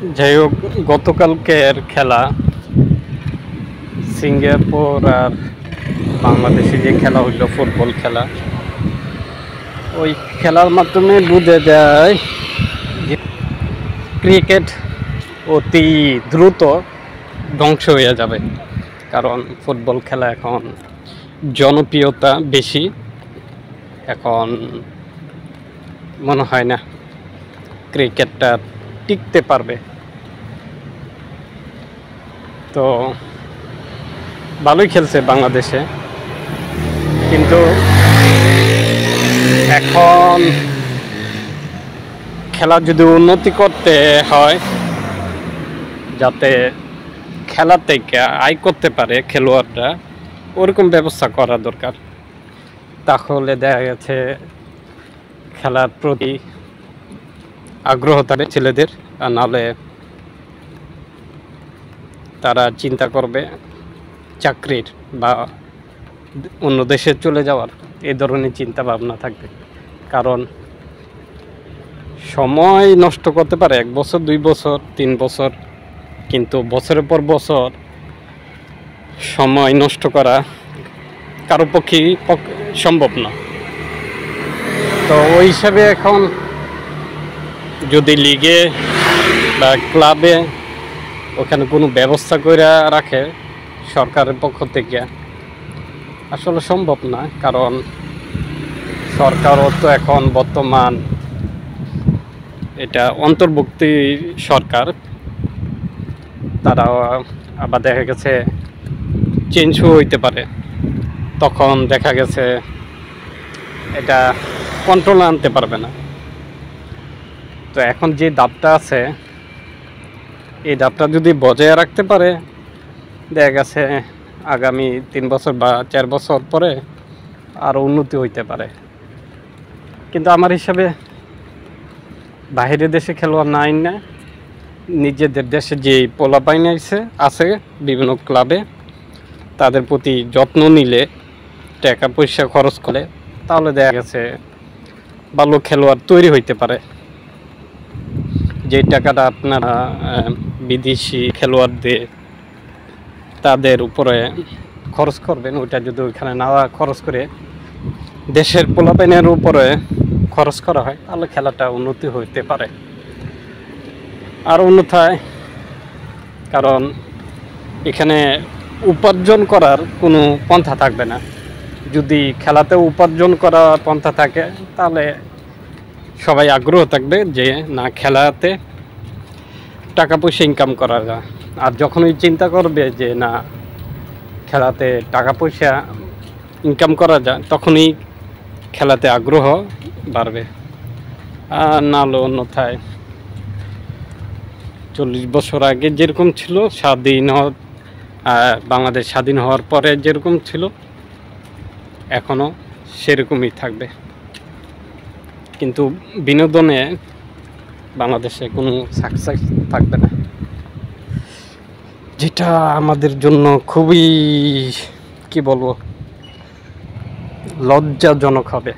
যাই হোক, গতকালকের খেলা সিঙ্গাপুর আর বাংলাদেশে যে খেলা হইলো ফুটবল খেলা, ওই খেলার মাধ্যমে বোঝা যায় যে ক্রিকেট অতি দ্রুত ধ্বংস হয়ে যাবে। কারণ ফুটবল খেলা এখন জনপ্রিয়তা বেশি, এখন মনে হয় না ক্রিকেটটা টিকতে পারবে। তো ভালোই খেলছে বাংলাদেশে, কিন্তু এখন খেলা যদি উন্নতি করতে হয়, যাতে খেলা থেকে আয় করতে পারে খেলোয়াড়রা, ওরকম ব্যবস্থা করা দরকার। তাহলে দেখা গেছে খেলার প্রতি আগ্রহ থাকে ছেলেদের, আর নাহলে তারা চিন্তা করবে চাকরির বা অন্য দেশে চলে যাওয়ার, এই ধরনের চিন্তা ভাবনা থাকবে। কারণ সময় নষ্ট করতে পারে 1 বছর 2 বছর 3 বছর, কিন্তু বছরের পর বছর সময় নষ্ট করা কারো পক্ষেই সম্ভব না। তো ওই হিসাবে এখন যদি লিগে বা ক্লাবে ওখানে কোনো ব্যবস্থা করে রাখে সরকারের পক্ষ থেকে, আসলে সম্ভব না। কারণ সরকারও তো এখন বর্তমান এটা অন্তর্ভুক্তি সরকার, তারা আবার দেখা গেছে চেঞ্জও হইতে পারে, তখন দেখা গেছে এটা কন্ট্রোলে আনতে পারবে না। তো এখন যে দাবটা আছে, এই দাবটা যদি বজায় রাখতে পারে, দেখা গেছে আগামী 3 বছর বা 4 বছর পরে আরও উন্নতি হইতে পারে। কিন্তু আমার হিসাবে বাইরের দেশে খেলোয়াড় নাই না, নিজেদের দেশে যে পোলাপাইন আছে বিভিন্ন ক্লাবে, তাদের প্রতি যত্ন নিলে, টাকা পয়সা খরচ করে, তাহলে দেখা গেছে ভালো খেলোয়াড় তৈরি হইতে পারে। যে টাকাটা আপনারা বিদেশি খেলোয়াড়দের তাদের উপরে খরচ করবেন, ওইটা যদি ওইখানে না খরচ করে দেশের পোলাপাইনের উপরে খরচ করা হয়, তাহলে খেলাটা উন্নতি হইতে পারে। আর অন্যথায়, কারণ এখানে উপার্জন করার কোনো পন্থা থাকবে না। যদি খেলাতে উপার্জন করার পন্থা থাকে, তাহলে সবাই আগ্রহ থাকবে যে না, খেলাতে টাকা পয়সা ইনকাম করা যায়। আর যখনই চিন্তা করবে যে না, খেলাতে টাকা পয়সা ইনকাম করা যায়, তখনই খেলাতে আগ্রহ বাড়বে। আর নাহলে অন্যথায় 40 বছর আগে যেরকম ছিল বাংলাদেশ স্বাধীন হওয়ার পরে যেরকম ছিল, এখনও সেরকমই থাকবে। কিন্তু বিনোদনে বাংলাদেশে কোনো সাকসেস থাকবে না, যেটা আমাদের জন্য খুবই, কি বলবো, লজ্জাজনক হবে।